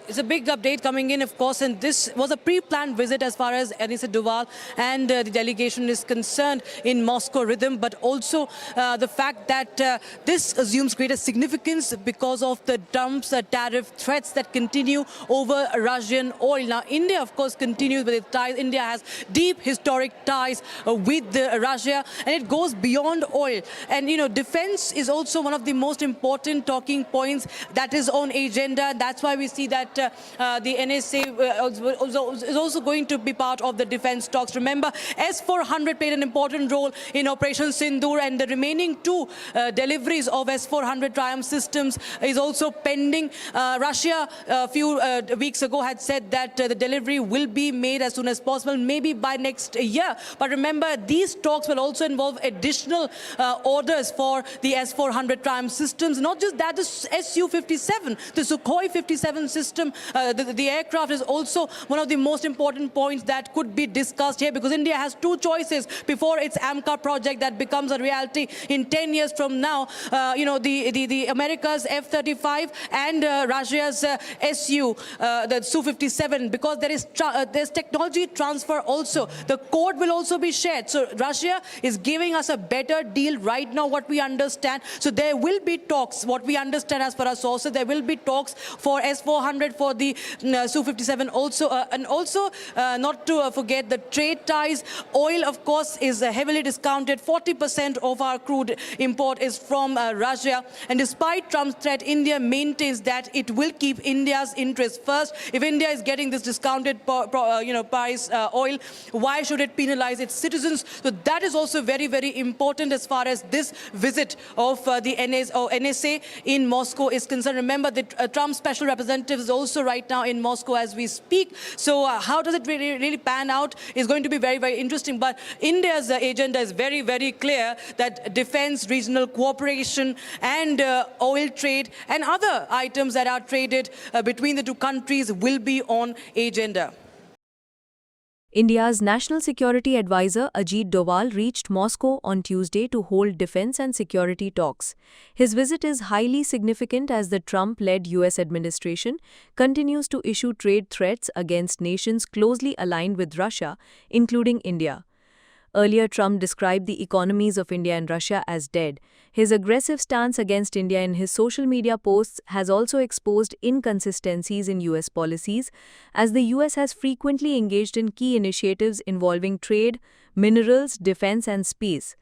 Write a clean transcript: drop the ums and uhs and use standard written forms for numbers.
It's a big update coming in, of course, and this was a pre-planned visit as far as Anisa Duval and the delegation is concerned in Moscow rhythm, but also the fact that this assumes greater significance because of the Trump's tariff threats that continue over Russian oil. Now, India, of course, continues with its ties. India has deep historic ties with Russia, and it goes beyond oil. And, defense is also one of the most important talking points that is on agenda. That's why we see that the NSA is also going to be part of the defense talks. Remember, S-400 played an important role in Operation Sindoor, and the remaining two deliveries of S-400 Triumph systems is also pending. Russia a few weeks ago had said that the delivery will be made as soon as possible, maybe by next year. But remember, these talks will also involve additional orders for the S-400 Triumph systems. Not just that, the Su-57, the Sukhoi 57 system, the aircraft is also one of the most important points that could be discussed here, because India has two choices before its AMCA project that becomes a reality in 10 years from now. The America's F-35 and Russia's Su, the Su-57, because there's technology transfer also. The code will also be shared. So Russia is giving us a better deal right now, what we understand. So there will be talks, what we understand as per our sources, there will be talks for S-400, for the Su-57 also. And also, not to forget the trade ties. Oil, of course, is heavily discounted. 40% of our crude import is from Russia. And despite Trump's threat, India maintains that it will keep India's interest first. If India is getting this discounted price oil, why should it penalize its citizens? So that is also very, very important as far as this visit of the NSA in Moscow is concerned. Remember that Trump's special representative is also right now in Moscow as we speak. So how does it really pan out is going to be very, very interesting. But India's agenda is very, very clear that defense, regional cooperation and oil trade and other items that are traded between the two countries will be on agenda. India's National Security Advisor Ajit Doval reached Moscow on Tuesday to hold defense and security talks. His visit is highly significant as the Trump-led U.S. administration continues to issue trade threats against nations closely aligned with Russia, including India. Earlier, Trump described the economies of India and Russia as dead. His aggressive stance against India in his social media posts has also exposed inconsistencies in U.S. policies, as the U.S. has frequently engaged in key initiatives involving trade, minerals, defense, and space.